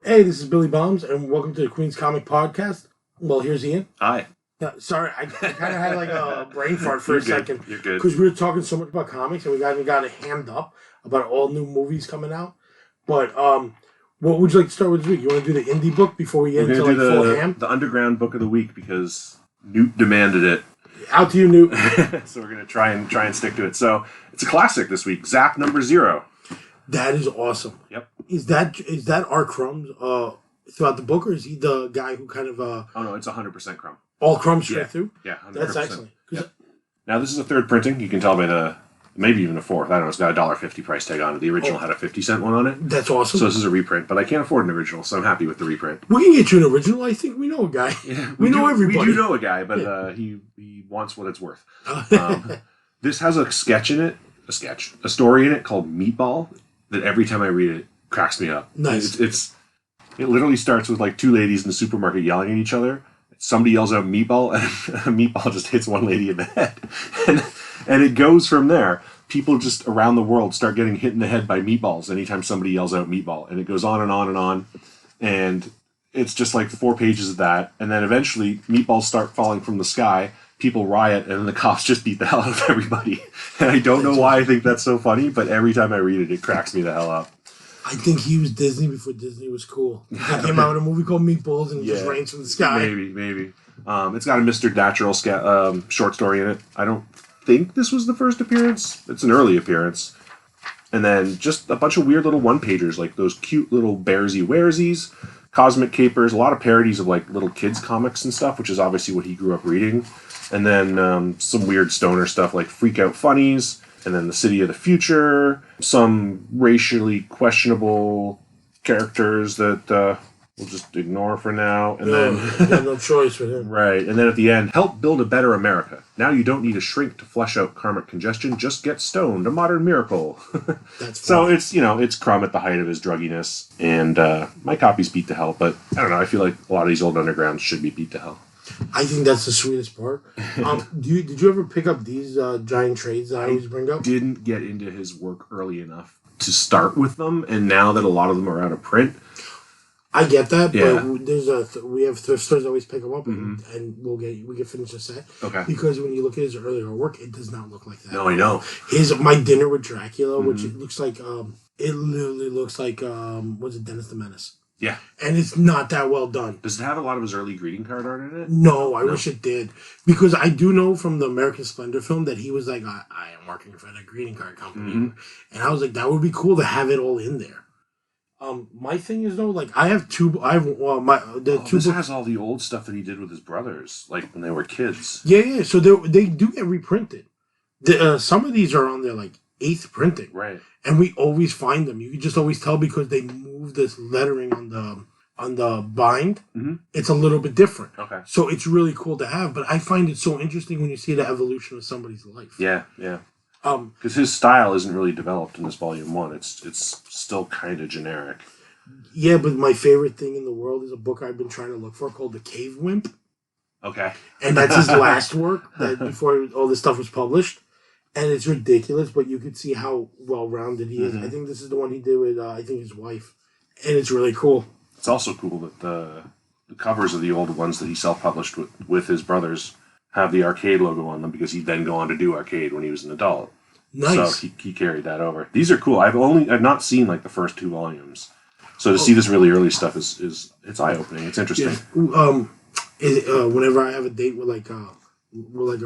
Hey, this is Billy Bombs, and welcome to the Queen's Comic Podcast. Well, here's Ian. Hi. Sorry, I kind of had like a brain fart for a second. You're good. Because we were talking so much about comics, and we got it hammed up about all new movies coming out. But what would you like to start with this week? You want to do the indie book before we get into like full ham? The underground book of the week because Newt demanded it. Out to you, Newt. So we're gonna try and stick to it. So it's a classic this week. Zap number 0. That is awesome. Yep. Is that our Crumbs throughout the book, or is he the guy who kind of Oh no, it's 100% Crumb. all Crumbs straight through? Yeah, 100%. That's excellent. Yep. Now this is a third printing. You can tell by the maybe even a fourth. I don't know. It's got a $1.50 price tag on it. The original had a 50-cent one on it. That's awesome. So this is a reprint, but I can't afford an original, so I'm happy with the reprint. We can get you an original. I think we know a guy. Yeah, we know everybody. We do know a guy, but he wants what it's worth. This has a sketch in it, a story in it called Meatball that every time I read it cracks me up. Nice. It literally starts with like two ladies in the supermarket yelling at each other. Somebody yells out Meatball, and a meatball just hits one lady in the head, and it goes from there. People just around the world start getting hit in the head by meatballs anytime somebody yells out Meatball, and it goes on and on and on, and it's just like 4 pages of that, and then eventually meatballs start falling from the sky. People riot, and then the cops just beat the hell out of everybody. And I don't know why I think that's so funny, but every time I read it, it cracks me the hell up. I think he was Disney before Disney was cool. He came out with a movie called Meatballs, and it just rains from the sky. Maybe. It's got a Mr. Natural short story in it. I don't think this was the first appearance. It's an early appearance. And then just a bunch of weird little one-pagers, like those cute little Bearsy-Wearsies, Cosmic Capers, a lot of parodies of like little kids' comics and stuff, which is obviously what he grew up reading. And then some weird stoner stuff like Freak Out Funnies, and then The City of the Future, some racially questionable characters that we'll just ignore for now. And then got no choice with him. Right, and then at the end, help build a better America. Now you don't need a shrink to flush out karmic congestion, just get stoned, a modern miracle. That's so it's Crumb at the height of his drugginess, and my copies beat to hell, but I don't know, I feel like a lot of these old undergrounds should be beat to hell. I think that's the sweetest part. Did you ever pick up these giant trades that I always bring up? Didn't get into his work early enough to start with them, and now that a lot of them are out of print, I get that, but we have thrift stores that always pick them up, and we can finish the set. Okay. Because when you look at his earlier work, it does not look like that. No, I know. My Dinner with Dracula, which it looks like, it literally looks like, was it Dennis the Menace? Yeah. And it's not that well done. Does it have a lot of his early greeting card art in it? No, I wish it did. Because I do know from the American Splendor film that he was like, I am working for a greeting card company. Mm-hmm. And I was like, that would be cool to have it all in there. My thing is though, like I have two. This has all the old stuff that he did with his brothers, like when they were kids. Yeah. So they do get reprinted. Some of these are on their like 8th printing, right? And we always find them. You can just always tell because they move this lettering on the bind. Mm-hmm. It's a little bit different. Okay. So it's really cool to have. But I find it so interesting when you see the evolution of somebody's life. Yeah. Because his style isn't really developed in this volume 1. It's still kind of generic. Yeah, but my favorite thing in the world is a book I've been trying to look for called The Cave Wimp. Okay. And that's his last work before all this stuff was published. And it's ridiculous, but you could see how well-rounded he is. I think this is the one he did with, his wife. And it's really cool. It's also cool that the covers of the old ones that he self-published with his brothers have the arcade logo on them because he'd then go on to do arcade when he was an adult. Nice. So he carried that over. These are cool. I've not seen like the first 2 volumes. So to see this really early stuff is it's eye-opening. It's interesting. Yeah. Whenever I have a date with like a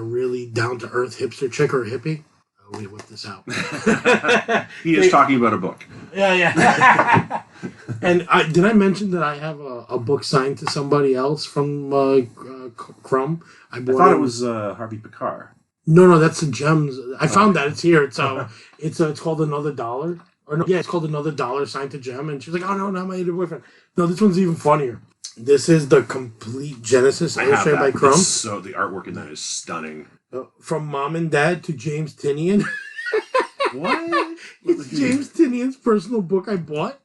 really down-to-earth hipster chick or a hippie, we whip this out. He is talking about a book. Yeah. And did I mention that I have a book signed to somebody else from Crumb? I thought it was Harvey Picard. No, that's the Gems. I found that it's here. It's called Another Dollar. It's called Another Dollar signed to Gem, and she's like, "Oh no, not my boyfriend." No, this one's even funnier. This is the complete Genesis illustrated by Crumb. So the artwork in that is stunning. From Mom and Dad to James Tynion. What? It's James Tynion's personal book I bought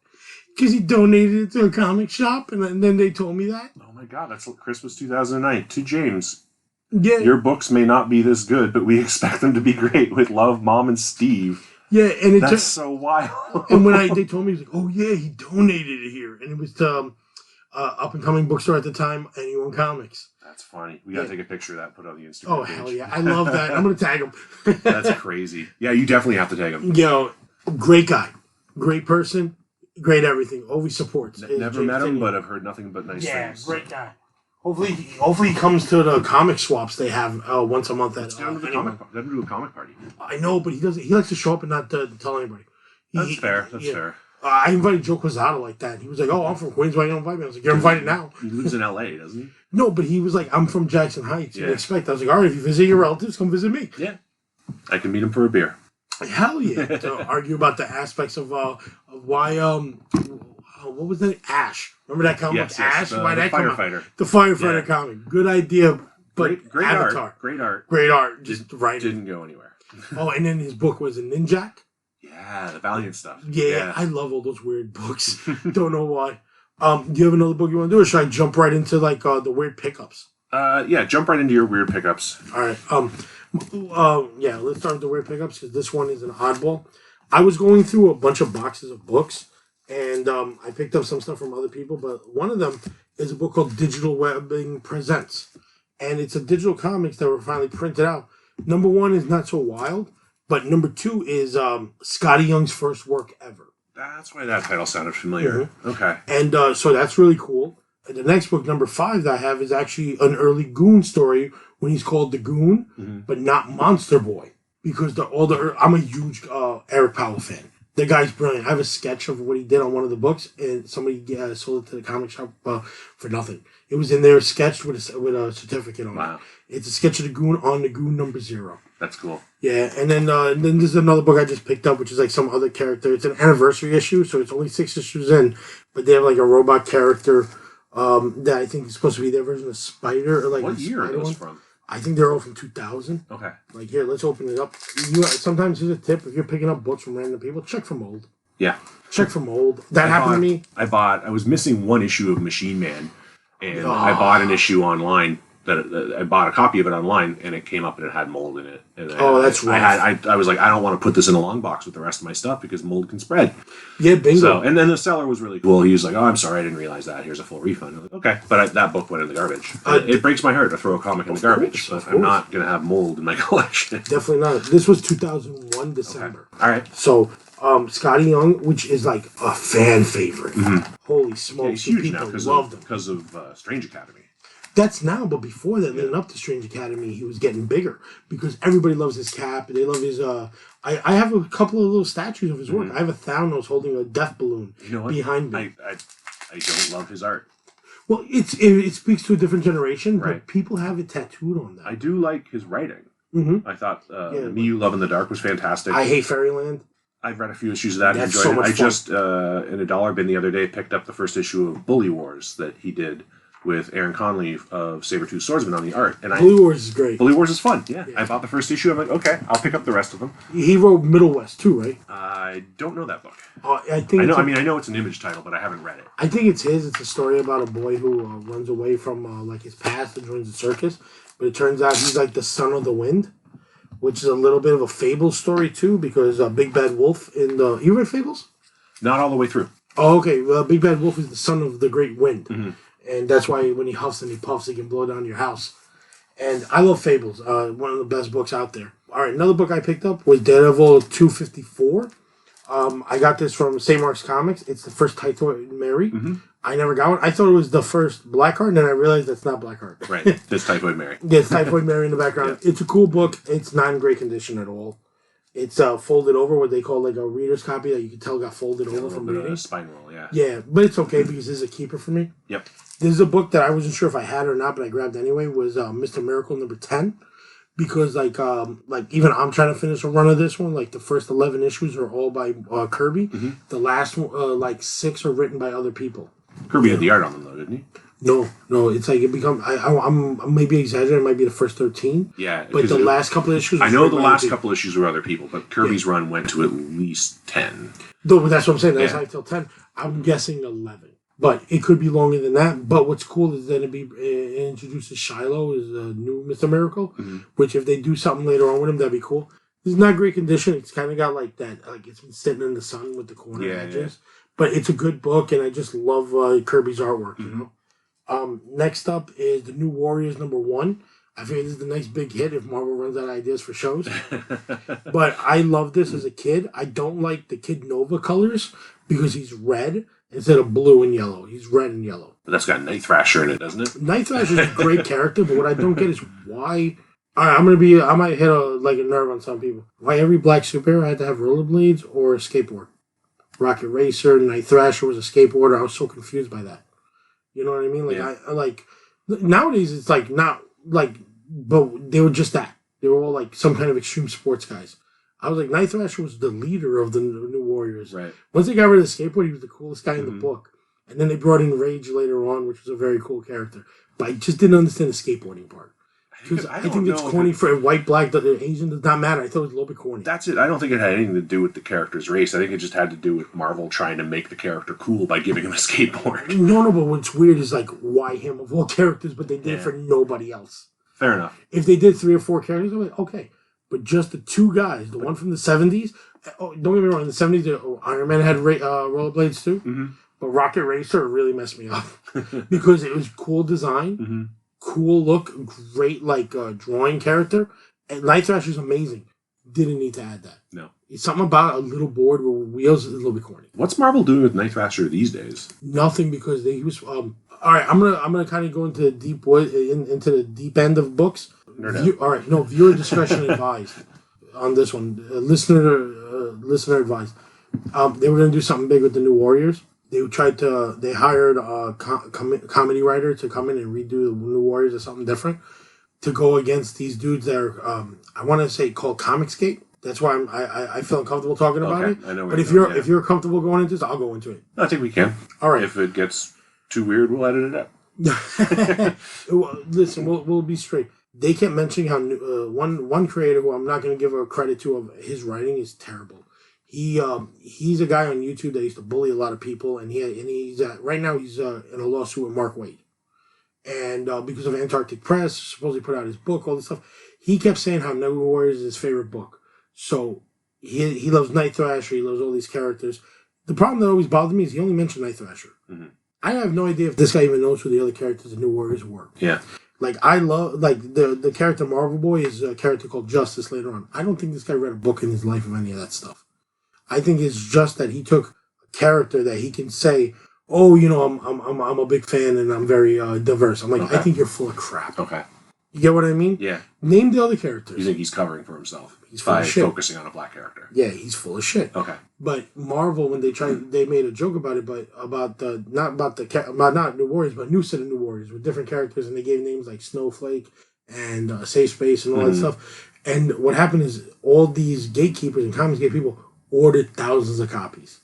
because he donated it to a comic shop, and then they told me that. Oh my God, that's Christmas 2009 to James. Yeah. Your books may not be this good, but we expect them to be great. With love, Mom and Steve. Yeah, and That's so wild. And when they told me, he was like, "Oh yeah, he donated it here," and it was to up and coming bookstore at the time, Anyone Comics. That's funny. We gotta take a picture of that, put it on the Instagram Oh page. hell yeah, I love that. I'm gonna tag him. That's crazy. Yeah, you definitely have to tag him. Yo, great guy, great person, great everything. Always supports. Never met him, but I've heard nothing but nice things. Yeah, great guy. Hopefully he comes to the comic swaps they have once a month. Let's get him to do a comic party. I know, but he doesn't. He likes to show up and not tell anybody. That's fair. That's fair. I invited Joe Quezada like that. He was like, "Oh, I'm from Queens. Why you don't invite me?" I was like, "You're invited now." He lives in L.A., doesn't he? No, but he was like, "I'm from Jackson Heights." You expect? I was like, "All right, if you visit your relatives, come visit me." Yeah, I can meet him for a beer. Hell yeah! To argue about the aspects of why what was that? Ash. Remember that comic? Yes, Ash. Why that come out? The firefighter comic. Good idea, but great Avatar. art. Great art. Great art. Just right. Didn't go anywhere. Oh, and then his book was a Ninjak. Yeah, the Valiant stuff. Yeah, I love all those weird books. Don't know why. Do you have another book you want to do, or should I jump right into like the weird pickups? Yeah, jump right into your weird pickups. All right. Yeah, let's start with the weird pickups because this one is an oddball. I was going through a bunch of boxes of books, and I picked up some stuff from other people, but one of them is a book called Digital Webbing Presents, and it's a digital comics that were finally printed out. Number one is Not So Wild, but number two is Skottie Young's first work ever. That's why that title sounded familiar. Mm-hmm. Okay. And so that's really cool. And the next book, number 5, that I have is actually an early Goon story when he's called the Goon, but not Monster Boy. Because I'm a huge Eric Powell fan. The guy's brilliant. I have a sketch of what he did on one of the books, and somebody sold it to the comic shop for nothing. It was in there sketched with a certificate on it. It's a sketch of the Goon on the Goon number 0. That's cool. Yeah, and then there's another book I just picked up, which is like some other character. It's an anniversary issue, so it's only 6 issues in, but they have like a robot character that I think is supposed to be their version of Spider. Or like what year are those from? I think they're all from 2000. Okay. Like, here, let's open it up. Sometimes here's a tip. If you're picking up books from random people, check for mold. Yeah. Check for mold. That happened to me. I was missing one issue of Machine Man, and I bought an issue online. I bought a copy of it online, and it came up and it had mold in it. And that's right. I was like, I don't want to put this in a long box with the rest of my stuff because mold can spread. Yeah, bingo. So, and then the seller was really cool. He was like, "Oh, I'm sorry, I didn't realize that. Here's a full refund." I'm like, okay, but that book went in the garbage. It breaks my heart to throw a comic in the garbage, but I'm not going to have mold in my collection. Definitely not. This was 2001 December. Okay. All right. So, Skottie Young, which is like a fan favorite. Mm-hmm. Holy smokes, he's huge people now loved him because of Strange Academy. That's now, but before that, leading up to Strange Academy, he was getting bigger because everybody loves his cap. They love his. I have a couple of little statues of his work. I have a Thanos holding a death balloon behind me. I don't love his art. Well, it speaks to a different generation, right. But people have it tattooed on them. I do like his writing. Mm-hmm. I thought Me, You, Love in the Dark was fantastic. I Hate Fairyland. I've read a few issues of that and That's enjoyed so it. much I fun. just, in a dollar bin the other day, picked up the first issue of Bully Wars that he did with Aaron Conley of Sabretooth Swordsman on the art. And Bully Wars is great. Bully Wars is fun, yeah. I bought the first issue. I'm like, okay, I'll pick up the rest of them. He wrote Middle West too, right? I don't know that book. I know it's an Image title, but I haven't read it. I think it's his. It's a story about a boy who runs away from like his past and joins the circus. But it turns out he's like the son of the wind, which is a little bit of a Fable story too, because Big Bad Wolf in the... You read Fables? Not all the way through. Oh, okay. Well, Big Bad Wolf is the son of the Great Wind. Mm-hmm. And that's why when he huffs and he puffs, he can blow down your house. And I love Fables. One of the best books out there. All right, another book I picked up was Daredevil 254. I got this from St. Mark's Comics. It's the first Typhoid Mary. Mm-hmm. I never got one. I thought it was the first Blackheart, and then I realized that's not Blackheart. Right. It's Typhoid Mary. Yeah, it's Typhoid Mary in the background. Yeah. It's a cool book. It's not in great condition at all. It's folded over, what they call like a reader's copy that you can tell got folded over from reading. Spine roll, yeah. Yeah, but it's okay because this is a keeper for me. Yep. This is a book that I wasn't sure if I had or not, but I grabbed anyway. Was Mr. Miracle number 10, because like even I'm trying to finish a run of this one. Like the first 11 issues are all by Kirby. Mm-hmm. The last like 6 are written by other people. Kirby had the art on them though, didn't he? No, it's like it become. I'm maybe exaggerating. It might be the first 13. Yeah, but the last couple of issues. I know the last couple of issues were other people, but Kirby's run went to at least 10. No, but that's what I'm saying. That's like till 10. I'm guessing 11, but it could be longer than that. But what's cool is that it introduces Shiloh as a new Mr. Miracle, which if they do something later on with him, that'd be cool. It's not great condition. It's kind of got like that, like it's been sitting in the sun with the corner edges. Yeah. But it's a good book, and I just love Kirby's artwork. You know. Next up is the New Warriors #1. I figured this is the next big hit if Marvel runs out of ideas for shows. But I love this as a kid. I don't like the Kid Nova colors because he's red instead of blue and yellow. He's red and yellow. But that's got Night Thrasher in it, doesn't it? Night Thrasher is a great character, but what I don't get is why. I might hit a nerve on some people. Why every black superhero had to have rollerblades or a skateboard? Rocket Racer, Night Thrasher was a skateboarder. I was so confused by that. You know what I mean? Like I like nowadays it's like not like, but they were just that. They were all like some kind of extreme sports guys. I was like, Night Thrasher was the leader of the New Warriors. Right. Once they got rid of the skateboard, he was the coolest guy in the book. And then they brought in Rage later on, which was a very cool character. But I just didn't understand the skateboarding part. Because I think it's corny for white, black, Asian does not matter. I thought it was a little bit corny. That's it. I don't think it had anything to do with the character's race. I think it just had to do with Marvel trying to make the character cool by giving him a skateboard. No, but what's weird is like, why him of all characters, but they did it for nobody else. Fair enough. If they did 3 or 4 characters, I'm like, okay. But just the 2 guys, the one from the 70s, don't get me wrong, in the 70s, Iron Man had rollerblades too, but Rocket Racer really messed me up because it was cool design, cool look, great drawing character, and Night Thrasher's amazing. Didn't need to add that. No. It's something about a little board with wheels is a little bit corny. What's Marvel doing with Night Thrasher these days? Nothing, because he was all right, I'm gonna kind of go into the deep into the deep end of books. Viewer discretion advised on this one. Listener advised. They were gonna do something big with the New Warriors. They hired a comedy writer to come in and redo the New Warriors or something different to go against these dudes that are, I want to say called Comicsgate. That's why I feel uncomfortable talking about it. I know. But if you're comfortable going into this, I'll go into it. I think we can. All right. If it gets too weird, we'll edit it out. Listen, we'll be straight. They kept mentioning how one creator who I'm not going to give a credit to of his writing is terrible. He's a guy on YouTube that used to bully a lot of people, and he's right now he's in a lawsuit with Mark Waid, and because of Antarctic Press, supposedly put out his book, all this stuff. He kept saying how New Warriors is his favorite book, so he loves Night Thrasher, he loves all these characters. The problem that always bothered me is he only mentioned Night Thrasher. I have no idea if this guy even knows who the other characters in New Warriors were. Yeah. Like, I love, the character Marvel Boy is a character called Justice later on. I don't think this guy read a book in his life of any of that stuff. I think it's just that he took a character that he can say, oh, I'm a big fan and I'm very diverse. I'm like, okay. I think you're full of crap. Okay. You get what I mean? Yeah. Name the other characters. You think he's covering for himself? He's full of shit. Focusing on a black character. Yeah, he's full of shit. Okay. But Marvel, when they made a joke about it, but not New Warriors, but new set of New Warriors with different characters, and they gave names like Snowflake and Safe Space and all that stuff. And what happened is all these gatekeepers and Comicsgate people ordered thousands of copies.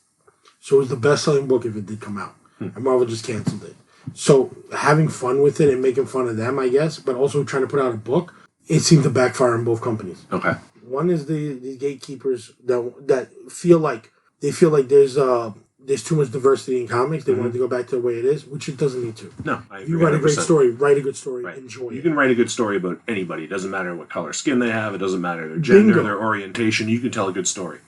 So it was the best-selling book if it did come out. And Marvel just canceled it. So having fun with it and making fun of them, I guess, but also trying to put out a book, it seemed to backfire on both companies. Okay. One is the gatekeepers that feel like there's too much diversity in comics. They wanted to go back to the way it is, which it doesn't need to. No, I agree. If you write a great story, write a good story, enjoy it. You can write a good story about anybody. It doesn't matter what color skin they have. It doesn't matter their gender, their orientation. You can tell a good story.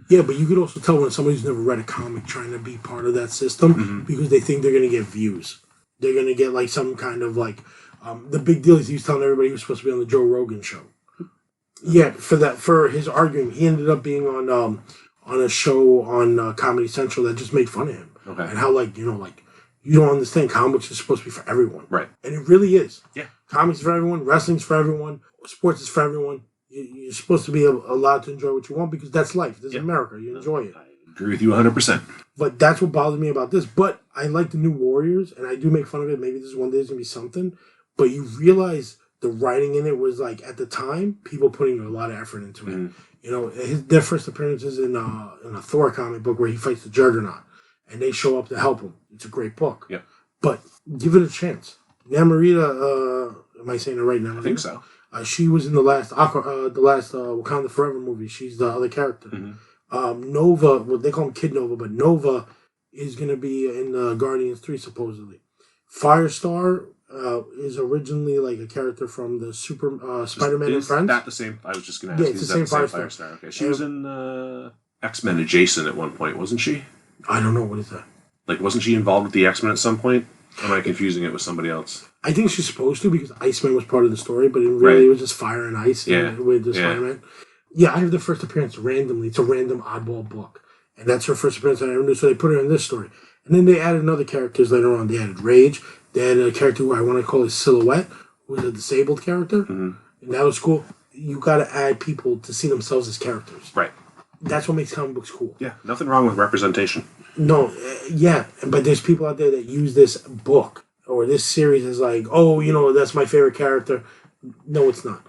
Yeah, but you could also tell when somebody's never read a comic trying to be part of that system because they think they're going to get views. They're going to get like some kind of the big deal is he was telling everybody he was supposed to be on the Joe Rogan show. Yeah, for his arguing, he ended up being on a show on Comedy Central that just made fun of him. Okay. And how you don't understand, comics is supposed to be for everyone. Right. And it really is. Yeah. Comics is for everyone, wrestling's for everyone, sports is for everyone. You're supposed to be allowed to enjoy what you want because that's life. This is America. You enjoy it. I agree with you 100%. But that's what bothered me about this. But I like the New Warriors, and I do make fun of it. Maybe this one day is going to be something. But you realize the writing in it was at the time, people putting a lot of effort into it. Their first appearances in a Thor comic book where he fights the Juggernaut, and they show up to help him. It's a great book. Yeah. But give it a chance. Namorita, am I saying it right now? I think so. She was in the last Wakanda Forever movie. She's the other character. Nova, well, they call him Kid Nova, but Nova is going to be in Guardians 3, supposedly. Firestar, is originally like a character from the Spider-Man and Friends. That the same? I was just going to ask. Yeah, it's the same Firestar. Okay, she was in X-Men Adjacent at one point, wasn't she? I don't know, what is that? Like, wasn't she involved with the X-Men at some point? Or am I confusing it with somebody else? I think she's supposed to, because Iceman was part of the story, but it was just fire and ice with the Spider-Man. Yeah, I have the first appearance randomly. It's a random oddball book. And that's her first appearance I ever knew, so they put her in this story. And then they added other characters later on. They added Rage. They added a character who I want to call his Silhouette, who was a disabled character. Mm-hmm. And that was cool. You got to add people to see themselves as characters. Right. That's what makes comic books cool. Yeah, nothing wrong with representation. No, but there's people out there that use this book or this series as like, oh, that's my favorite character. No, it's not.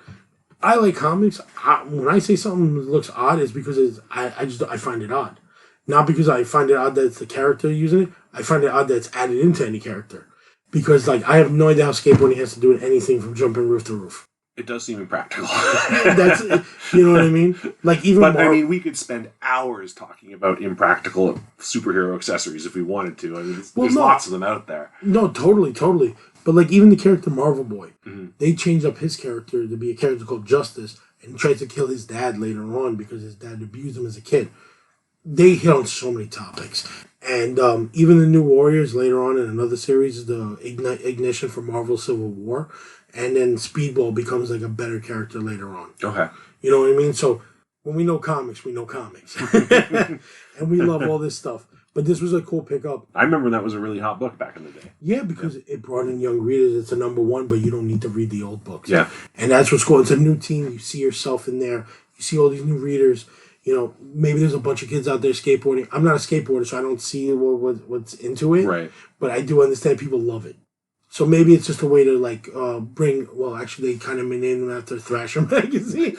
I like comics. When I say something looks odd, it's because I find it odd. Not because I find it odd that it's the character using it. I find it odd that it's added into any character. Because, like, I have no idea how skateboarding has to do with anything from jumping roof to roof. It does seem impractical. That's, you know what I mean? Like, even I mean, we could spend hours talking about impractical superhero accessories if we wanted to. I mean, there's lots of them out there. No, totally. But, like, even the character Marvel Boy, they changed up his character to be a character called Justice and tried to kill his dad later on because his dad abused him as a kid. They hit on so many topics. And even the New Warriors later on in another series, the Ignition for Marvel Civil War, and then Speedball becomes like a better character later on. Okay. You know what I mean? So when we know comics, we know comics. And we love all this stuff. But this was a cool pickup. I remember that was a really hot book back in the day. Yeah, because it brought in young readers. It's a #1, but you don't need to read the old books. Yeah. And that's what's cool. It's a new team. You see yourself in there. You see all these new readers. Maybe there's a bunch of kids out there skateboarding. I'm not a skateboarder, so I don't see what's into it. Right. But I do understand people love it. So maybe it's just a way to, like, bring... Well, actually, they kind of named them after Thrasher magazine.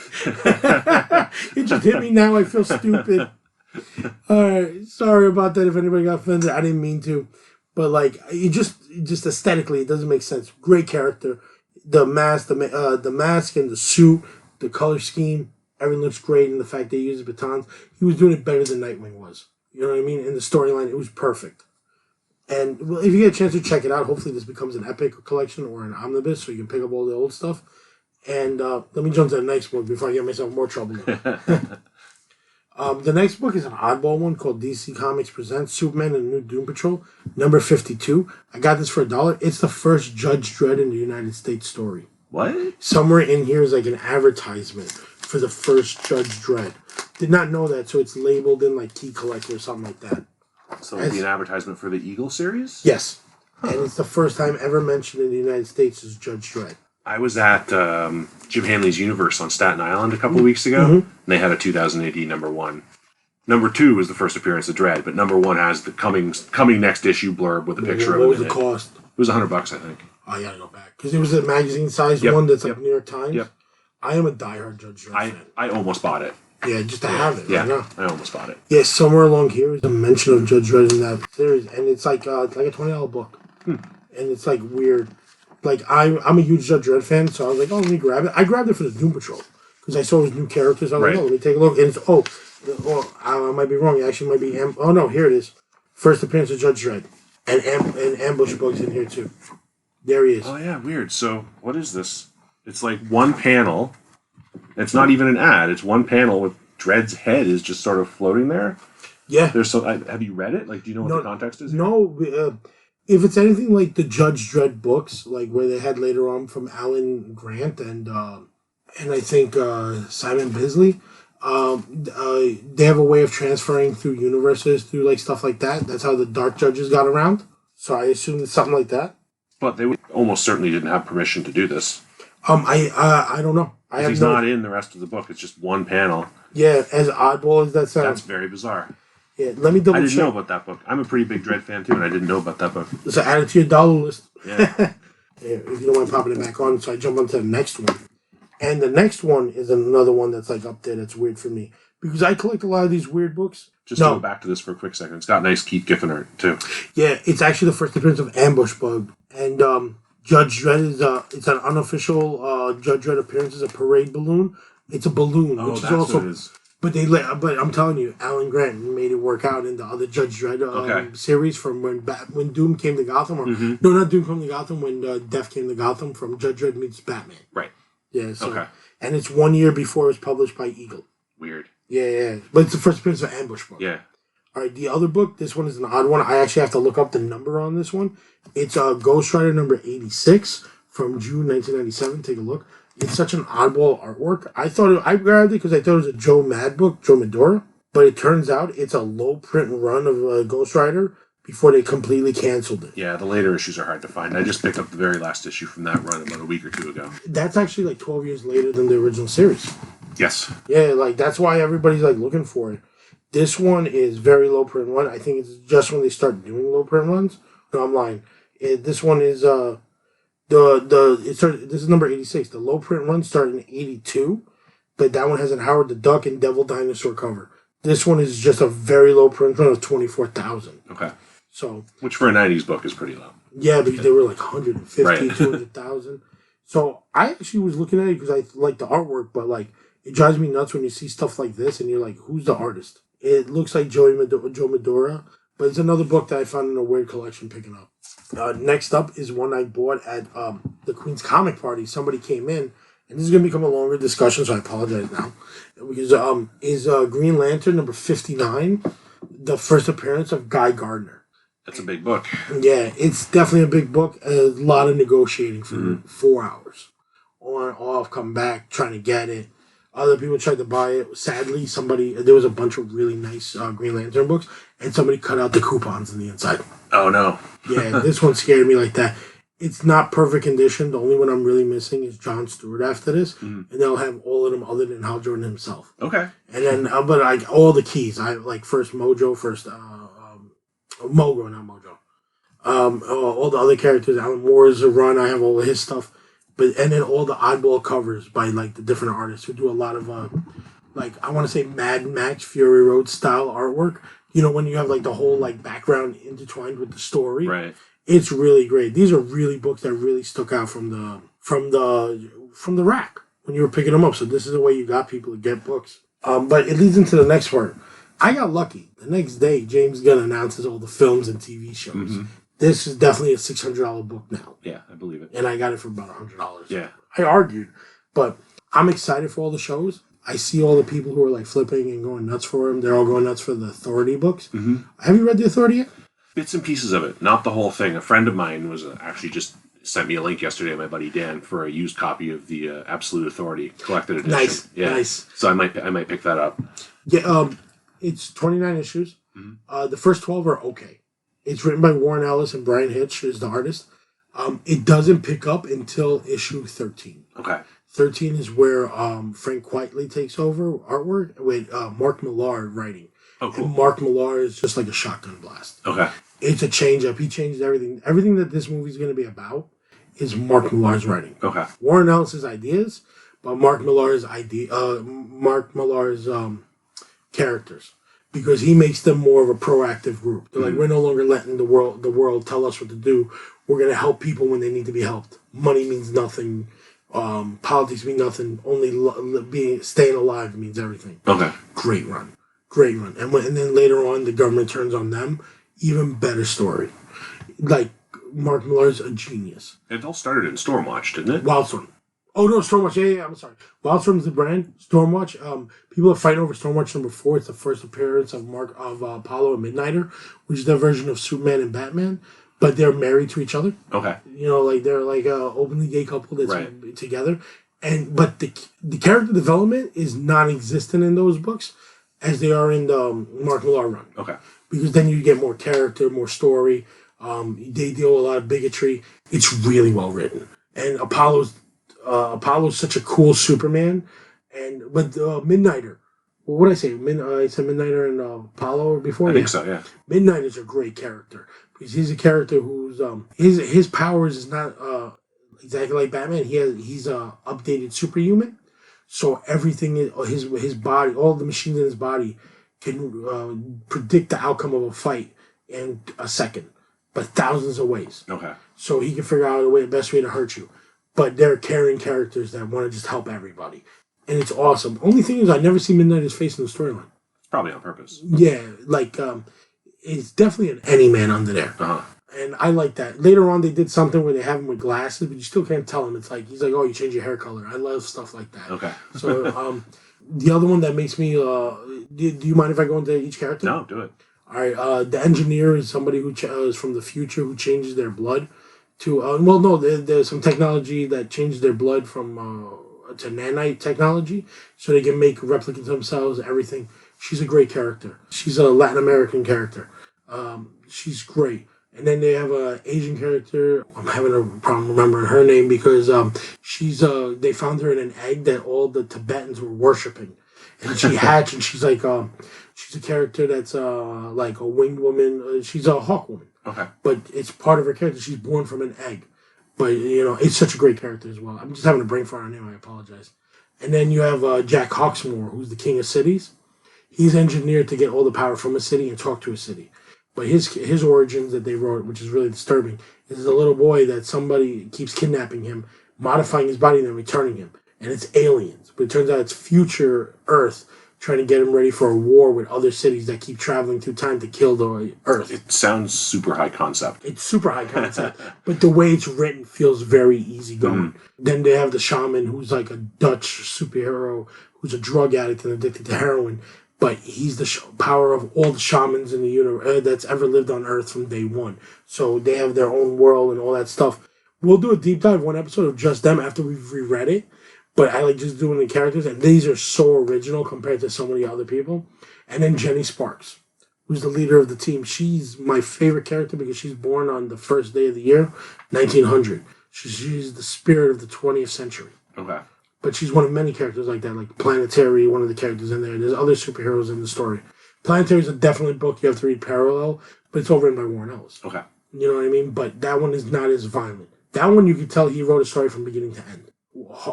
It just hit me now. I feel stupid. All right. Sorry about that if anybody got offended. I didn't mean to. But, like, it just aesthetically, it doesn't make sense. Great character. The mask, the mask and the suit, the color scheme... Everything looks great, and the fact that he uses batons, he was doing it better than Nightwing was. You know what I mean? In the storyline, it was perfect. And if you get a chance to check it out, hopefully this becomes an epic collection or an omnibus, so you can pick up all the old stuff. And let me jump to the next book before I get myself in more trouble. The next book is an oddball one called DC Comics Presents Superman and the New Doom Patrol, number 52. I got this for $1. It's the first Judge Dredd in the United States story. What? Somewhere in here is like an advertisement for the first Judge Dredd. Did not know that, so it's labeled in like Key Collector or something like that. So it'll be an advertisement for the Eagle series? Yes. Huh. And it's the first time ever mentioned in the United States as Judge Dredd. I was at Jim Hanley's Universe on Staten Island a couple of weeks ago, and they had a 2000 AD #1. #2 was the first appearance of Dredd, but #1 has the coming next issue blurb with a picture of it. What was the cost? It was $100, I think. Oh, I gotta go back. Because it was a magazine-sized one that's like New York Times. Yep. I am a diehard Judge Dredd fan. I almost bought it. Yeah, just to have it. Yeah, I almost bought it. Yeah, somewhere along here is a mention of Judge Dredd in that series, and it's like a $20 book, and it's like weird. Like I'm a huge Judge Dredd fan, so I was like, oh, let me grab it. I grabbed it for the Doom Patrol because I saw his new characters. I was like, oh, let me take a look. And it's I might be wrong. It actually might be oh no, here it is. First appearance of Judge Dredd, and Ambush Bug's in here too. There he is. Oh yeah, weird. So what is this? It's like one panel. It's not even an ad. It's one panel with Dredd's head is just sort of floating there. Yeah. Have you read it? Like, do you know what the context is? No. If it's anything like the Judge Dredd books, like where they had later on from Alan Grant and I think Simon Bisley, they have a way of transferring through universes, through like stuff like that. That's how the Dark Judges got around. So I assume it's something like that. But they almost certainly didn't have permission to do this. I don't know. He's not in the rest of the book. It's just one panel. Yeah, as oddball as that sounds. That's very bizarre. Yeah, let me double check. I didn't know about that book. I'm a pretty big Dredd fan too, and I didn't know about that book. So add it to your dollar list. Yeah. Yeah, if you don't mind popping it back on, so I jump on to the next one. And the next one is another one that's like up there that's weird for me. Because I collect a lot of these weird books. Just to go back to this for a quick second. It's got nice Keith Giffen art too. Yeah, it's actually the first appearance of Ambush Bug. And Judge Dredd is it's an unofficial Judge Dredd appearance. It's a parade balloon. It's a balloon, which is also what it is. But but I'm telling you, Alan Grant made it work out in the other Judge Dredd series from when Doom came to Gotham, or no, not Doom came to Gotham, when Death came to Gotham, from Judge Dredd meets Batman. Right. Yeah. So, and it's 1 year before it was published by Eagle. Weird. Yeah. But it's the first appearance of Ambush book. Yeah. All right, the other book, this one is an odd one. I actually have to look up the number on this one. It's Ghost Rider number 86 from June 1997. Take a look. It's such an oddball artwork. I grabbed it because I thought it was a Joe Madora, but it turns out it's a low print run of Ghost Rider before they completely canceled it. Yeah, the later issues are hard to find. I just picked up the very last issue from that run about a week or two ago. That's actually like 12 years later than the original series. Yes. Yeah, like that's why everybody's like looking for it. This one is very low print run. I think it's just when they start doing low print runs. No, I'm lying. This one is this is number 86. The low print run started in 82, but that one has a Howard the Duck and Devil Dinosaur cover. This one is just a very low print run of 24,000. Okay. So, which for a 90s book is pretty low. Yeah, because they were like 150, right. 200,000. So I actually was looking at it because I like the artwork, but like it drives me nuts when you see stuff like this and you're like, who's the artist? It looks like Joe Madora, but it's another book that I found in a weird collection picking up. Next up is one I bought at the Queen's Comic Party. Somebody came in, and this is going to become a longer discussion, so I apologize now. Because is Green Lantern number 59, the first appearance of Guy Gardner. That's a big book. Yeah, it's definitely a big book. A lot of negotiating for 4 hours. On, off, come back, trying to get it. Other people tried to buy it. Sadly, there was a bunch of really nice Green Lantern books, and somebody cut out the coupons on the inside. Oh, no. Yeah, this one scared me like that. It's not perfect condition. The only one I'm really missing is Jon Stewart after this, and they'll have all of them other than Hal Jordan himself. Okay. And then, but like all the keys, I like first Mojo, Mogo, not Mojo. All the other characters, Alan Moore's run, I have all of his stuff. And then all the oddball covers by like the different artists who do a lot of like I want to say Mad Max Fury Road style artwork. You know, when you have like the whole like background intertwined with the story. Right. It's really great. These are really books that really stuck out from the rack when you were picking them up. So this is the way you got people to get books. But it leads into the next part. I got lucky. The next day, James Gunn announces all the films and TV shows. Mm-hmm. This is definitely a $600 book now. Yeah, I believe it. And I got it for about $100. Yeah. I argued, but I'm excited for all the shows. I see all the people who are like flipping and going nuts for them. They're all going nuts for the Authority books. Mm-hmm. Have you read the Authority yet? Bits and pieces of it, not the whole thing. A friend of mine was actually just sent me a link yesterday, my buddy Dan, for a used copy of the Absolute Authority collected edition. Nice, yeah. Nice. So I might pick that up. Yeah, it's 29 issues. Mm-hmm. The first 12 are okay. It's written by Warren Ellis and Brian Hitch is the artist. It doesn't pick up until issue 13. Okay. 13 is where Frank Quitely takes over artwork with Mark Millar writing. Oh, cool. And Mark Millar is just like a shotgun blast. Okay. It's a change up. He changed everything. Everything that this movie is going to be about is Mark Millar's writing. Okay. Warren Ellis's ideas, but Mark Millar's characters. Because he makes them more of a proactive group. They're like, we're no longer letting the world tell us what to do. We're going to help people when they need to be helped. Money means nothing. Politics mean nothing. Only staying alive means everything. Okay. Great run. And then later on, the government turns on them. Even better story. Like, Mark Millar's a genius. It all started in Stormwatch, didn't it? Wildstorm. Oh, no, Stormwatch. Yeah, I'm sorry. Wildstorm's the brand. Stormwatch. People are fighting over Stormwatch number 4. It's the first appearance of Apollo and Midnighter, which is their version of Superman and Batman. But they're married to each other. Okay. You know, like they're like a openly gay couple that's together. But the character development is non-existent in those books as they are in the Mark Millar run. Okay. Because then you get more character, more story. They deal with a lot of bigotry. It's really well written. And Apollo's such a cool Superman, but Midnighter. Well, what did I say? I said Midnighter and Apollo before. I think so. Yeah. Midnighter's a great character because he's a character who's his powers is not exactly like Batman. He's a updated superhuman, so everything his body, all the machines in his body, can predict the outcome of a fight in a second, but thousands of ways. Okay. So he can figure out the best way to hurt you. But they're caring characters that want to just help everybody. and it's awesome. Only thing is, I never see Midnighter's face in the storyline. Probably on purpose. Yeah, like it's definitely an any man under there. Uh-huh. And I like that. Later on, they did something where they have him with glasses, but you still can't tell him. It's like, he's like, oh, you changed your hair color. I love stuff like that. Okay. So, the other one that makes me, do you mind if I go into each character? No, do it. All right. The engineer is somebody who is from the future who changes their blood to, well, no, there's some technology that changes their blood from, to nanite technology so they can make replicants themselves, everything. She's a great character. She's a Latin American character. She's great. And then they have a Asian character. I'm having a problem remembering her name because she's they found her in an egg that all the Tibetans were worshiping, and she hatched. And she's like she's a character that's like a winged woman. She's a hawk woman. Okay. But it's part of her character. She's born from an egg. But it's such a great character as well. I'm just having a brain fart on him. I apologize. And then you have Jack Hawksmoor, who's the king of cities. He's engineered to get all the power from a city and talk to a city. But his origins that they wrote, which is really disturbing, is a little boy that somebody keeps kidnapping him, modifying his body, and then returning him. And it's aliens. But it turns out it's future Earth trying to get him ready for a war with other cities that keep traveling through time to kill the Earth. It sounds super high concept. It's super high concept. But the way it's written feels very easygoing. Then they have the shaman, who's like a Dutch superhero, who's a drug addict and addicted to heroin. But he's the power of all the shamans in the universe that's ever lived on Earth from day one. So they have their own world and all that stuff. We'll do a deep dive, one episode of just them after we've reread it. But I like just doing the characters. And these are so original compared to so many other people. And then Jenny Sparks, who's the leader of the team. She's my favorite character because she's born on the first day of the year, 1900. She's the spirit of the 20th century. Okay. But she's one of many characters like that, like Planetary, one of the characters in there. There's other superheroes in the story. Planetary is a definite book you have to read parallel, but it's all written by Warren Ellis. Okay. You know what I mean? But that one is not as violent. That one, you can tell he wrote a story from beginning to end.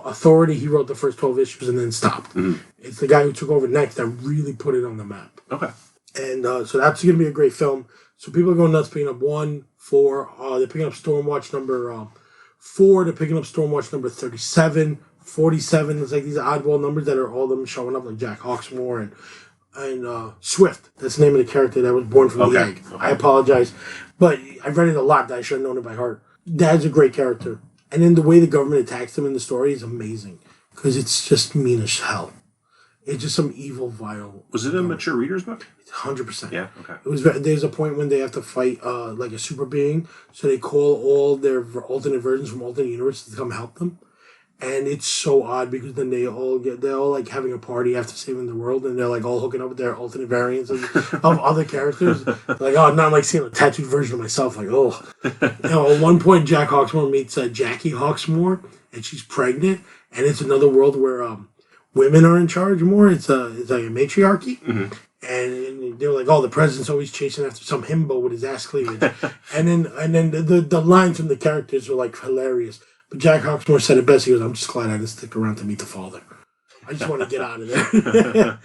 Authority, he wrote the first 12 issues and then stopped. Mm-hmm. It's the guy who took over next that really put it on the map. Okay. And so that's going to be a great film. So people are going nuts picking up 1, 4. They're picking up Stormwatch number 4. They're picking up Stormwatch number 37. 47. It's like these oddball numbers that are all of them showing up, like Jack Hawksmoor and Swift. That's the name of the character that was born from the egg. Okay. I apologize, but I've read it a lot. That I should have known it by heart. Dad's a great character, and then the way the government attacks him in the story is amazing because it's just mean as hell. It's just some evil, vile. Was it a mature reader's book? 100%. Yeah. Okay. It was. There's a point when they have to fight like a super being, so they call all their alternate versions from alternate universes to come help them. And it's so odd because then they're all like having a party after saving the world, and they're like all hooking up with their alternate variants of other characters. Like, oh, not like seeing a tattooed version of myself. Like, oh, at one point, Jack Hawksmoor meets Jackie Hawksmoor, and she's pregnant, and it's another world where women are in charge more. It's like a matriarchy. Mm-hmm. And they were like, oh, the president's always chasing after some himbo with his ass cleavage. and then the lines from the characters were like hilarious. But Jack Hawksmoor said it best. He goes, I'm just glad I didn't stick around to meet the father. I just want to get out of there.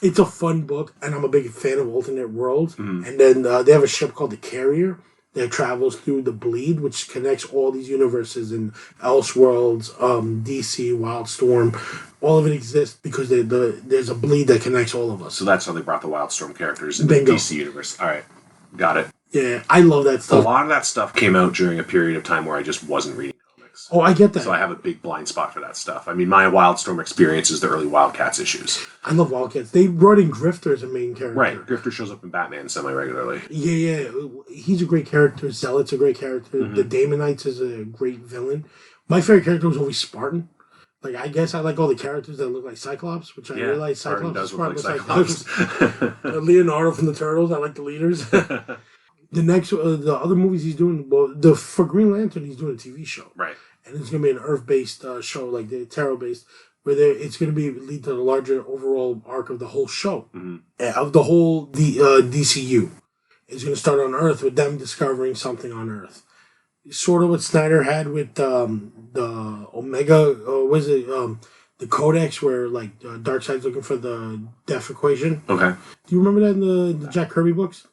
It's a fun book, and I'm a big fan of alternate worlds. Mm. And then they have a ship called the Carrier that travels through the Bleed, which connects all these universes in Elseworlds, DC, Wildstorm. All of it exists because there's a Bleed that connects all of us. So that's how they brought the Wildstorm characters in the DC universe. All right. Got it. Yeah, I love that stuff. A lot of that stuff came out during a period of time where I just wasn't reading comics. Oh, I get that. So I have a big blind spot for that stuff. I mean, my Wildstorm experience is the early Wildcats issues. I love Wildcats. They brought in Grifter as a main character. Right. Grifter shows up in Batman semi-regularly. Yeah. He's a great character. Zealot's a great character. Mm-hmm. The Daemonites is a great villain. My favorite character was always Spartan. Like, I guess I like all the characters that look like Cyclops, which I realize Spartan Cyclops does look like Cyclops. Leonardo from the Turtles. I like the leaders. The next, the other movies he's doing, for Green Lantern, he's doing a TV show. Right. And it's going to be an Earth-based show, like the tarot-based, where it's going to lead to the larger overall arc of the whole show, of the whole DCU. It's going to start on Earth with them discovering something on Earth. Sort of what Snyder had with the Omega, the Codex, where like Darkseid's looking for the Death Equation. Okay. Do you remember that in the Jack Kirby books?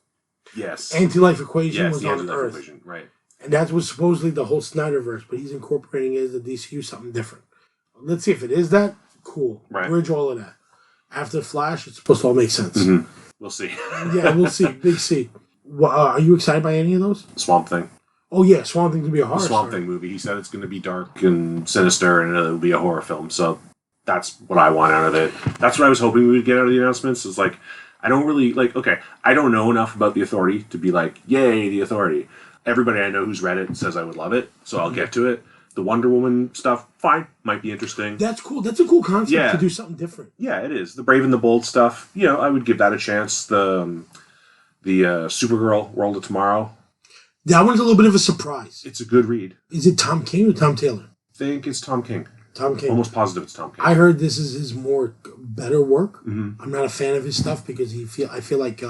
Yes. Anti-Life Equation was on Anti-Life Earth. Equation, right. And that was supposedly the whole Snyderverse, but he's incorporating it as the DCU something different. Let's see if it is that. cool. Right. Bridge all of that. After Flash, it's supposed to all make sense. Mm-hmm. We'll see. Yeah, we'll see. Big C. Are you excited by any of those? Swamp Thing. Oh yeah, Swamp Thing to be a horror Swamp Thing movie. He said it's going to be dark and sinister, and it'll be a horror film. So that's what I want out of it. That's what I was hoping we would get out of the announcements. Is like, I don't really like. Okay, I don't know enough about the Authority to be like, yay, the Authority. Everybody I know who's read it says I would love it, so I'll get to it. The Wonder Woman stuff, fine, might be interesting. That's cool. That's a cool concept to do something different. Yeah, it is. The Brave and the Bold stuff, I would give that a chance. The Supergirl World of Tomorrow. That one's a little bit of a surprise. It's a good read. Is it Tom King or Tom Taylor? I think it's Tom King. Tom King. Almost positive it's Tom King. I heard this is his better work. Mm-hmm. I'm not a fan of his stuff because I feel like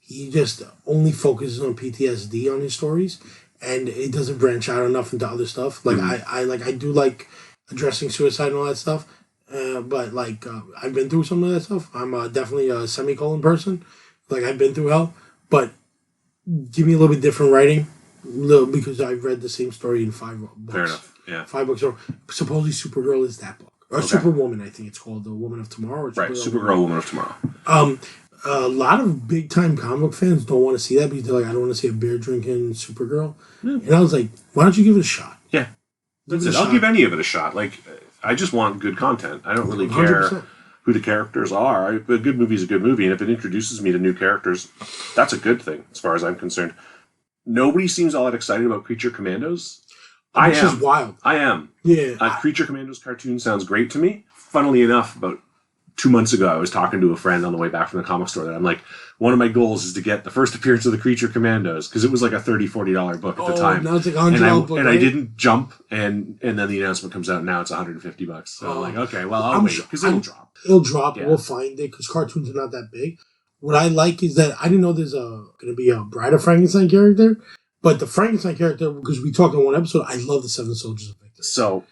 he just only focuses on PTSD on his stories, and it doesn't branch out enough into other stuff. Like I do like addressing suicide and all that stuff, but I've been through some of that stuff. I'm definitely a semicolon person. Like I've been through hell, but give me a little bit different writing, because I've read the same story in 5 books. Fair enough. Yeah. 5 books. Or supposedly Supergirl is that book, or Superwoman. I think it's called The Woman of Tomorrow. Or Right. Supergirl, Woman of Tomorrow. A lot of big time comic book fans don't want to see that because they're like, I don't want to see a beer drinking Supergirl. Yeah. And I was like, why don't you give it a shot? Yeah. That's it. I'll give any of it a shot. Like, I just want good content. I don't really care 100%. who the characters are. A good movie is a good movie, and if it introduces me to new characters, that's a good thing as far as I'm concerned. Nobody seems all that excited about Creature Commandos. Which is wild. I am. Yeah. Creature Commandos cartoon sounds great to me. Funnily enough, about 2 months ago, I was talking to a friend on the way back from the comic store that I'm like, one of my goals is to get the first appearance of the Creature Commandos, because it was like a $30, $40 book at the time. Now it's like $100 book. And I didn't jump, and then the announcement comes out, and now it's $150. So I'm like, okay, well, I'll wait, because it'll drop. It'll drop. Yeah. We'll find it, because cartoons are not that big. What I like is that I didn't know there's going to be a Bride of Frankenstein character, but the Frankenstein character, because we talked in one episode, I love the Seven Soldiers of Victory. So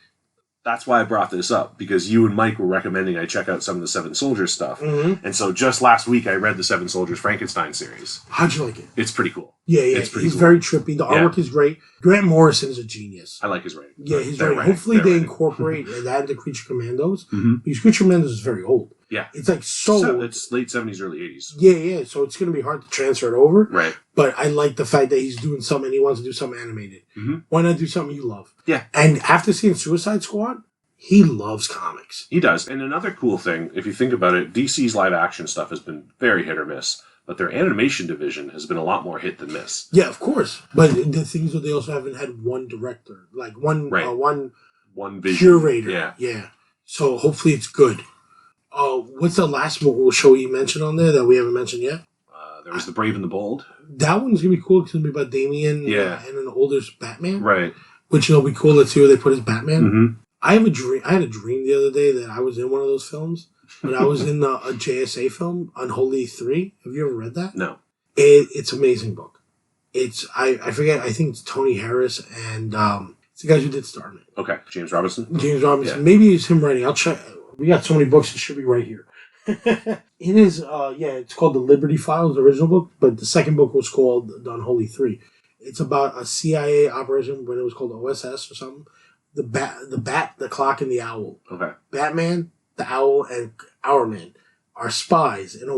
that's why I brought this up, because you and Mike were recommending I check out some of the Seven Soldiers stuff. Mm-hmm. And so just last week, I read the Seven Soldiers Frankenstein series. How'd you like it? It's pretty cool. Yeah. It's pretty He's cool. very trippy. The artwork is great. Grant Morrison's a genius. I like his writing. Yeah, he's very. Hopefully they incorporate that into Creature Commandos. Mm-hmm. Because Creature Commandos is very old. Yeah. It's like so it's late 70s, early 80s. Yeah. So it's going to be hard to transfer it over. Right. But I like the fact that he's doing something and he wants to do something animated. Mm-hmm. Why not do something you love? Yeah. And after seeing Suicide Squad, he loves comics. He does. And another cool thing, if you think about it, DC's live action stuff has been very hit or miss. But their animation division has been a lot more hit than miss. Yeah, of course. But the things that they also haven't had one director, like one vision. curator. Yeah. So hopefully it's good. What's the last show you mentioned on there that we haven't mentioned yet? There was The Brave and the Bold. That one's going to be cool because it's going to be about Damian and an older Batman. Right. Which will be cool. Let's see where they put his Batman. Mm-hmm. I had a dream the other day that I was in one of those films. But I was in a JSA film, Unholy 3. Have you ever read that? No. It's an amazing book. I forget, I think it's Tony Harris and it's the guys who did Starman. Okay. James Robinson? Yeah. Maybe it's him writing. I'll check. We got so many books, it should be right here. It is, it's called The Liberty Files, the original book, but the second book was called The Unholy 3. It's about a CIA operation when it was called OSS or something. The bat, the clock, and the owl. Okay. Batman, the Owl, and Hourman are spies in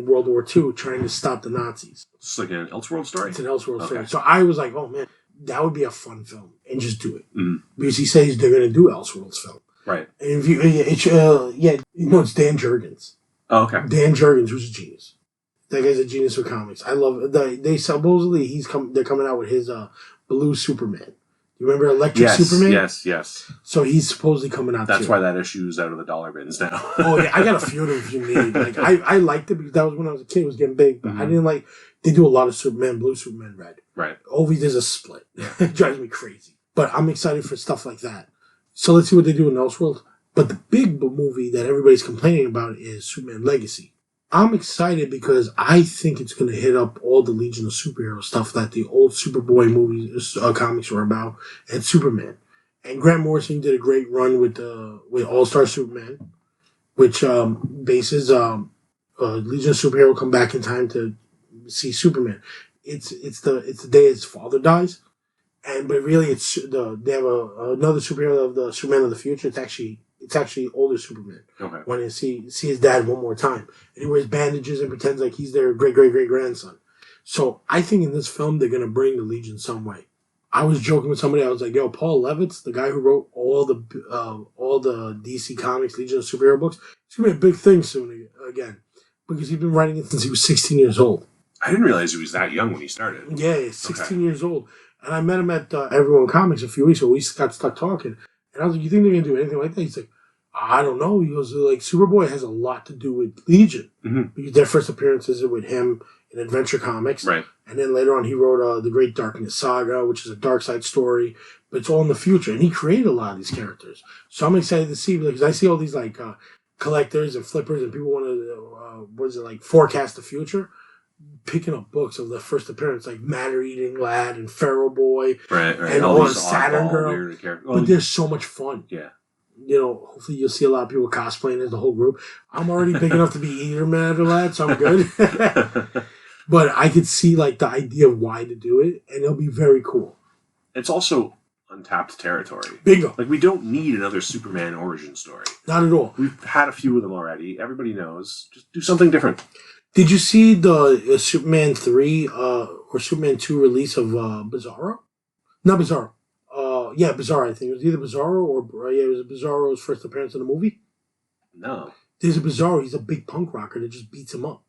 World War II trying to stop the Nazis. It's like an Elseworld story? It's an Elseworld story. So I was like, oh man, that would be a fun film. And just do it. Mm-hmm. Because he says they're going to do Elseworlds film. Right. And if it's Dan Jurgens. Oh, okay. Dan Jurgens, who's a genius. That guy's a genius with comics. I love it. They supposedly they're coming out with his Blue Superman. You remember Electric Superman? Yes. So he's supposedly coming out. That's why that issue is out of the dollar bins now. Oh yeah, I got a few of them if you need. Like I liked it because that was when I was a kid. It was getting big, but I didn't like. They do a lot of Superman Blue, Superman Red. Right. Always there's a split. It drives me crazy. But I'm excited for stuff like that. So let's see what they do in Elseworld. But the big movie that everybody's complaining about is Superman Legacy. I'm excited because I think it's going to hit up all the Legion of Superhero stuff that the old Superboy movies, comics were about, and Superman. And Grant Morrison did a great run with All-Star Superman, which bases Legion of Superhero come back in time to see Superman. It's the day his father dies, but really they have another superhero of the Superman of the future. It's actually older Superman. Okay. When he see his dad one more time. And he wears bandages and pretends like he's their great-great-great-grandson. So I think in this film, they're going to bring the Legion some way. I was joking with somebody. I was like, yo, Paul Levitz, the guy who wrote all the DC Comics, Legion of Superhero books, it's going to be a big thing soon again. Because he's been writing it since he was 16 years old. I didn't realize he was that young when he started. Yeah, he's 16 years old. And I met him at Everyone Comics a few weeks ago. We got stuck talking. And I was like, you think they're going to do anything like that? He's like, I don't know. He goes, like, Superboy has a lot to do with Legion. Mm-hmm. Because their first appearances are with him in Adventure Comics. Right. And then later on, he wrote The Great Darkness Saga, which is a Dark Side story. But it's all in the future. And he created a lot of these characters. So I'm excited to see, because I see all these, like, collectors and flippers and people want to, forecast the future. Picking up books of the first appearance, like Matter Eating Lad and Feral Boy, right, and all Saturn Girl. But they're so much fun. Yeah. Hopefully you'll see a lot of people cosplaying as the whole group. I'm already big enough to be Eater Matter Lad, so I'm good. But I could see like the idea of why to do it, and it'll be very cool. It's also untapped territory. Bingo. Like, we don't need another Superman origin story. Not at all. We've had a few of them already. Everybody knows. Just do something different. Did you see the Superman 3 or Superman 2 release of Bizarro? Not Bizarro. Yeah, Bizarro, I think. It was either Bizarro or... it was Bizarro's first appearance in the movie. No. There's a Bizarro. He's a big punk rocker that just beats him up.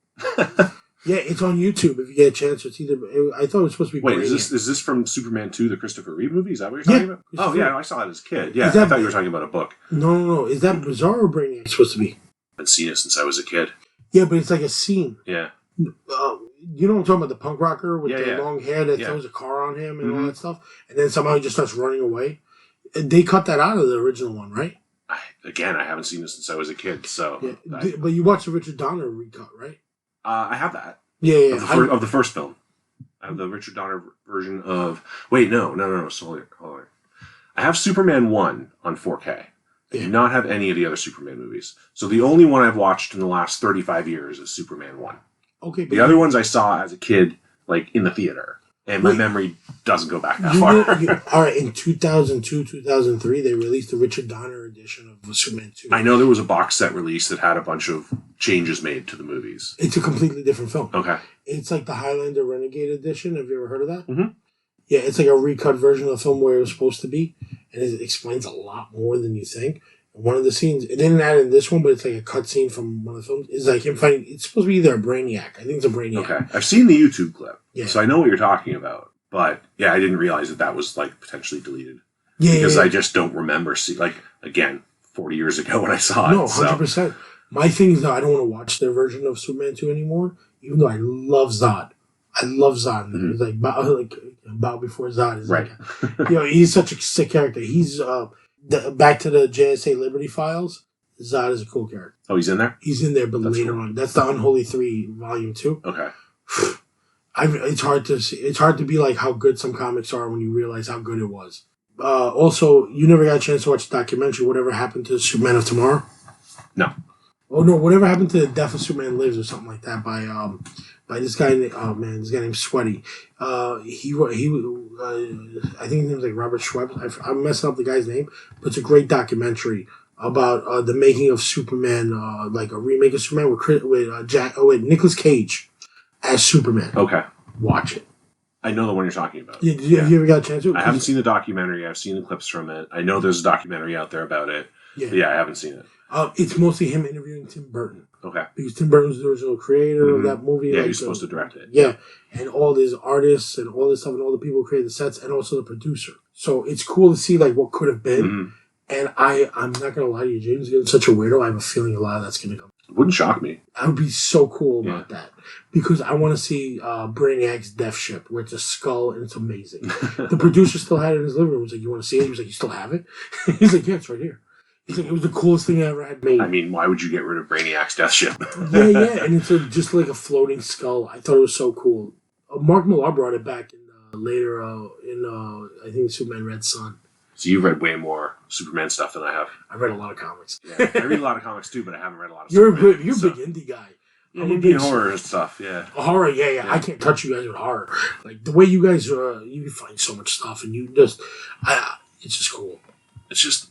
Yeah, it's on YouTube if you get a chance. It's either... I thought it was supposed to be... Wait, is this from Superman 2, the Christopher Reeve movie? Is that what you're talking about? Oh, yeah, I saw it as a kid. Yeah, I thought you were talking about a book. No. Is that Bizarro or Brainiac supposed to be? I haven't seen it since I was a kid. Yeah, but it's like a scene. Yeah. You know what I'm talking about? The punk rocker with the long hair that throws a car on him and all that stuff. And then somehow he just starts running away. They cut that out of the original one, right? I haven't seen it since I was a kid, so... Yeah. But you watched the Richard Donner recut, right? I have that. Yeah. Of the first film. I have the Richard Donner version of... Wait, no. Hold on. I have Superman 1 on 4K. I do not have any of the other Superman movies. So the only one I've watched in the last 35 years is Superman 1. Okay. The other ones I saw as a kid, like, in the theater. And my memory doesn't go back that far. All right, in 2002, 2003, they released the Richard Donner edition of Superman 2. I know there was a box set release that had a bunch of changes made to the movies. It's a completely different film. Okay. It's like the Highlander Renegade edition. Have you ever heard of that? Mm-hmm. Yeah, it's like a recut version of the film where it was supposed to be. And it explains a lot more than you think. And one of the scenes, it didn't add in this one, but it's like a cut scene from one of the films. Is like him fighting, it's supposed to be either a Brainiac. I think it's a Brainiac. Okay. I've seen the YouTube clip. Yeah. So I know what you're talking about. But, yeah, I didn't realize that was, like, potentially deleted. Yeah. Because I just don't remember, again, 40 years ago when I saw it. No, 100%. So. My thing is, though, I don't want to watch their version of Superman 2 anymore, even though I love Zod. I love Zod. Mm-hmm. It's like Bow Before Zod. Is right. Like, he's such a sick character. He's, back to the JSA Liberty Files, Zod is a cool character. Oh, he's in there? He's in there, but later on. That's the Unholy 3, Volume 2. Okay. It's hard to be like how good some comics are when you realize how good it was. Also, you never got a chance to watch the documentary, Whatever Happened to Superman of Tomorrow? No. Oh, no, Whatever Happened to the Death of Superman Lives or something like that by this guy, this guy named Skottie. I think his name's like Robert Schweppes. I'm messing up the guy's name, but it's a great documentary about the making of Superman, like a remake of Superman with Nicolas Cage as Superman. Okay. Watch it. I know the one you're talking about. Yeah, have you ever got a chance to? I haven't seen the documentary. I've seen the clips from it. I know there's a documentary out there about it. Yeah. But I haven't seen it. It's mostly him interviewing Tim Burton. Okay. Because Tim Burton's the original creator of that movie. Yeah, he's supposed to direct it. Yeah. And all these artists and all this stuff and all the people who created the sets and also the producer. So it's cool to see like what could have been. Mm-hmm. And I'm not going to lie to you, James, you're such a weirdo. I have a feeling a lot of that's going to come. It wouldn't shock me. I would be so cool about that. Because I want to see Brainiac's Death Ship, where it's a skull and it's amazing. The producer still had it in his living room. He was like, you want to see it? He was like, you still have it? He's like, yeah, it's right here. He's like, it was the coolest thing I ever had made. I mean, why would you get rid of Brainiac's Death Ship? Yeah. And it's just like a floating skull. I thought it was so cool. Mark Millar brought it back later in I think, Superman Red Son. So you've read way more Superman stuff than I have. I've read a lot of comics. Yeah, I read a lot of comics too, but I haven't read a lot of You're Superman. You're a big indie guy. Yeah, indie and horror and stuff, yeah. Horror, yeah. I can't touch you guys with horror. Like, the way you guys are, you find so much stuff, and you just, it's just cool. It's just,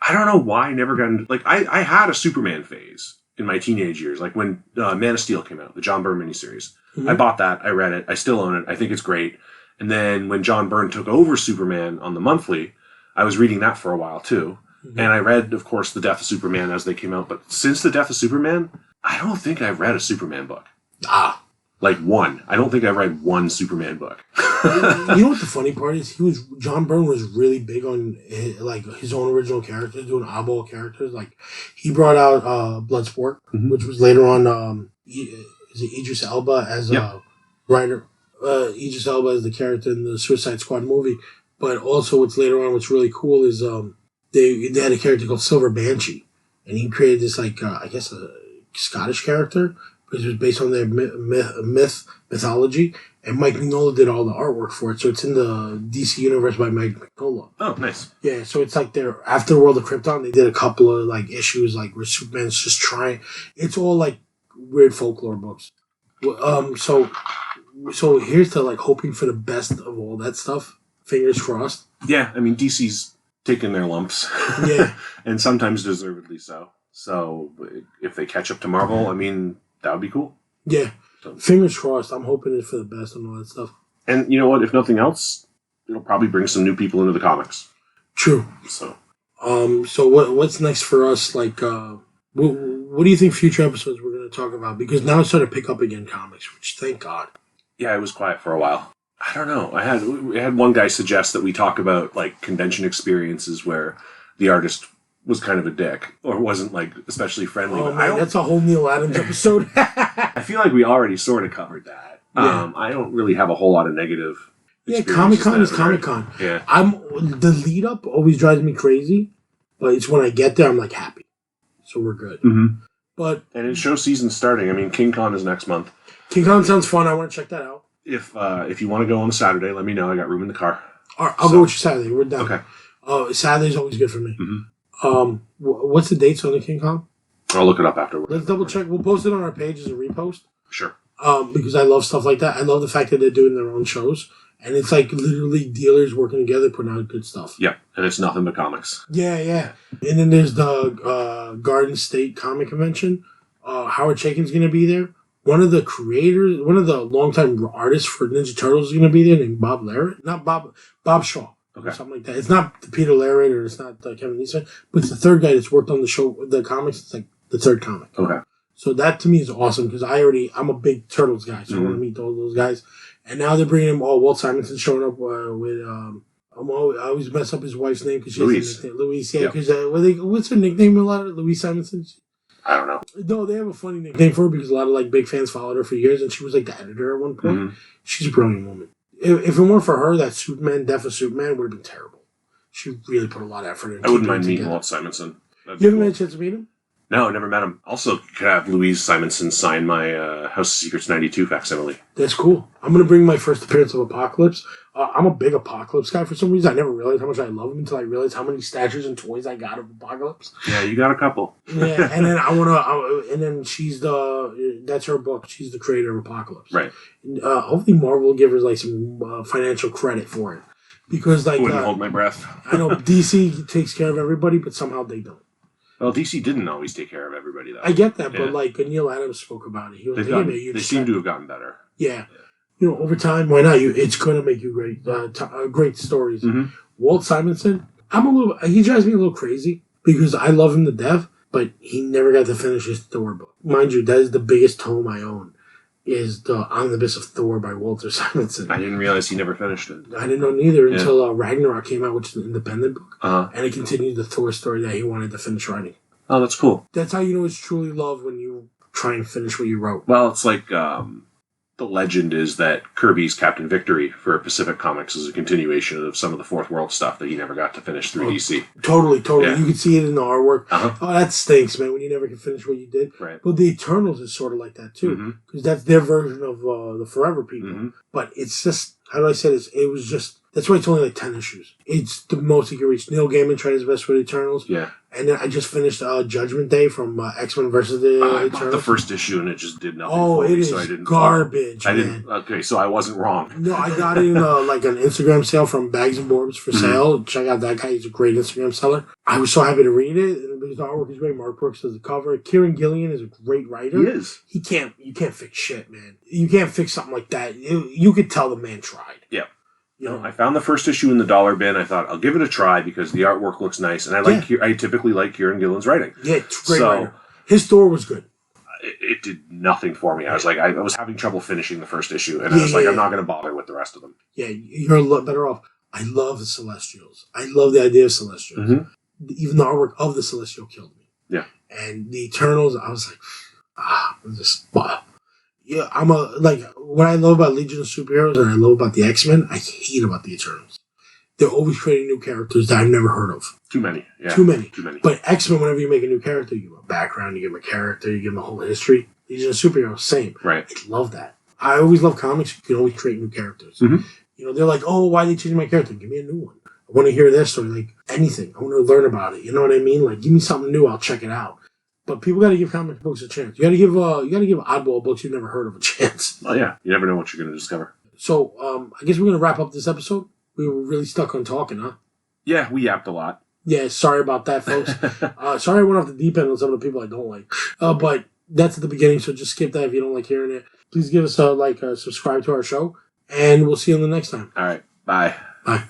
I don't know why I never got into... Like, I had a Superman phase in my teenage years. Like, when Man of Steel came out, the John Byrne miniseries. Mm-hmm. I bought that. I read it. I still own it. I think it's great. And then when John Byrne took over Superman on the monthly, I was reading that for a while, too. Mm-hmm. And I read, of course, The Death of Superman as they came out. But since The Death of Superman, I don't think I've read a Superman book. Like one. I don't think I've read one Superman book. You know what the funny part is? John Byrne was really big on his own original characters, doing oddball characters. Like he brought out Bloodsport, mm-hmm. which was later on is it Idris Elba as a writer. Idris Elba as the character in the Suicide Squad movie. But also what's later on, what's really cool is they had a character called Silver Banshee, and he created this I guess a Scottish character. It was based on their mythology, and Mike Mignola did all the artwork for it. So it's in the DC universe by Mike Mignola. Oh, nice. Yeah, so it's like they're after World of Krypton. They did a couple of like issues like where Superman's just trying. It's all like weird folklore books. So here's to like hoping for the best of all that stuff. Fingers crossed. Yeah, I mean DC's taking their lumps. Yeah, and sometimes deservedly so. So if they catch up to Marvel, I mean. That would be cool. Yeah. So. Fingers crossed. I'm hoping it's for the best and all that stuff. And you know what? If nothing else, it'll probably bring some new people into the comics. True. So what's next for us? Like, what do you think future episodes we're going to talk about? Because now it's starting to pick up again, comics, which thank God. Yeah, it was quiet for a while. I don't know. We had one guy suggest that we talk about like convention experiences where the artist was kind of a dick or wasn't like especially friendly. Oh, man, that's a whole Neil Adams episode. I feel like we already sort of covered that. Yeah. I don't really have a whole lot of negative. Yeah, Comic-Con is Comic-Con. Yeah, the lead up always drives me crazy, but it's when I get there I'm like happy, so we're good. Mm-hmm. And it's show season starting. I mean, King Con is next month. King Con sounds fun. I want to check that out. If you want to go on a Saturday, let me know. I got room in the car. All right, I'll go with you Saturday. We're down. Okay. Saturday's always good for me. Mm-hmm. What's the dates on the King Con? I'll look it up afterwards. Let's double check. We'll post it on our page as a repost. Sure. Because I love stuff like that. I love the fact that they're doing their own shows. And it's like literally dealers working together, putting out good stuff. Yeah, and it's nothing but comics. Yeah. And then there's the Garden State Comic Convention. Howard Chaykin's going to be there. One of the creators, one of the longtime artists for Ninja Turtles is going to be there named Bob Larrett. Not Bob Shaw. Okay. Or something like that. It's not Peter Laird or it's not Kevin Eastman, but it's the third guy that's worked on the show, the comics. It's like the third comic. Okay. So that to me is awesome because I'm a big Turtles guy, so I want to meet all those guys. And now they're bringing him. Walt Simonson's showing up with. I always mess up his wife's name because she has a nickname, Louise. Yeah, because what's her nickname? A lot of Louise Simonson. I don't know. No, they have a funny nickname for her because a lot of like big fans followed her for years, and she was like the editor at one point. Mm-hmm. She's a brilliant woman. If it weren't for her, that Death of Superman would have been terrible. She really put a lot of effort into it. I wouldn't mind meeting Walt Simonson. You haven't had a chance to meet him? No, never met him. Also, could have Louise Simonson sign my House of Secrets 92 facsimile. That's cool. I'm going to bring my first appearance of Apocalypse. I'm a big Apocalypse guy for some reason. I never realized how much I love him until I realized how many statues and toys I got of Apocalypse. Yeah, you got a couple. Yeah, and then and then that's her book. She's the creator of Apocalypse. Right. Hopefully Marvel will give her like some financial credit for it. Because like... I wouldn't hold my breath. I know DC takes care of everybody, but somehow they don't. Well, DC didn't always take care of everybody, though. I get that, but like Neil Adams spoke about it. He was they seem to have gotten better. Yeah. You know, over time, why not? It's going to make you great stories. Mm-hmm. Walt Simonson, he drives me a little crazy because I love him to death, but he never got to finish his Thor book. Mind you, that is the biggest tome I own, is the Omnibus of Thor by Walter Simonson. I didn't realize he never finished it. I didn't know neither until Ragnarok came out, which is an independent book. Uh-huh. And it continued the Thor story that he wanted to finish writing. Oh, that's cool. That's how you know it's truly love, when you try and finish what you wrote. Well, it's like the legend is that Kirby's Captain Victory for Pacific Comics is a continuation of some of the Fourth World stuff that he never got to finish through DC. Totally. Yeah. You can see it in the artwork. Uh-huh. Oh, that stinks, man, when you never can finish what you did. Right. But the Eternals is sort of like that, too. Because that's their version of the Forever People. Mm-hmm. But it's just, how do I say this? It was just, that's why it's only like 10 issues. It's the most he can reach. Neil Gaiman tried his best with Eternals. Yeah. And then I just finished Judgment Day from X-Men versus the I bought Eternals. the first issue and it just did nothing Oh, for me, it is so I didn't. garbage, I man. didn't. Okay, so I wasn't wrong. No, I got it in like an Instagram sale from Bags and Borbs for sale. Check out that guy; he's a great Instagram seller. I was so happy to read it, and because the artwork is great. Mark Brooks does the cover. Kieran Gillian is a great writer. He is. You can't fix shit, man. You can't fix something like that. You could tell the man tried. Yeah. You know, I found the first issue in the dollar bin. I thought I'll give it a try because the artwork looks nice, and I typically like Kieran Gillen's writing. Yeah, it's great writer. His story was good. It did nothing for me. I was like, I was having trouble finishing the first issue, and I was like, I'm not going to bother with the rest of them. Yeah, you're a lot better off. I love the Celestials. I love the idea of Celestials. Mm-hmm. Even the artwork of the Celestial killed me. Yeah. And the Eternals, I was like, yeah, what I love about Legion of Superheroes and I love about the X-Men, I hate about the Eternals. They're always creating new characters that I've never heard of. Too many. Yeah. Too many. Too many. But X-Men, whenever you make a new character, you give them a background, you give them a character, you give them a whole history. Legion of Superheroes, same. Right. I love that. I always love comics. You can always create new characters. Mm-hmm. You know, they're like, oh, why are they changing my character? Give me a new one. I want to hear their story. Like, anything. I want to learn about it. You know what I mean? Like, give me something new. I'll check it out. But people got to give comic books a chance. You got to give oddball books you've never heard of a chance. Oh yeah, you never know what you're going to discover. So I guess we're going to wrap up this episode. We were really stuck on talking, huh? Yeah, we yapped a lot. Yeah, sorry about that, folks. Sorry I went off the deep end on some of the people I don't like. But that's at the beginning, so just skip that if you don't like hearing it. Please give us a subscribe to our show, and we'll see you in the next time. All right, bye. Bye.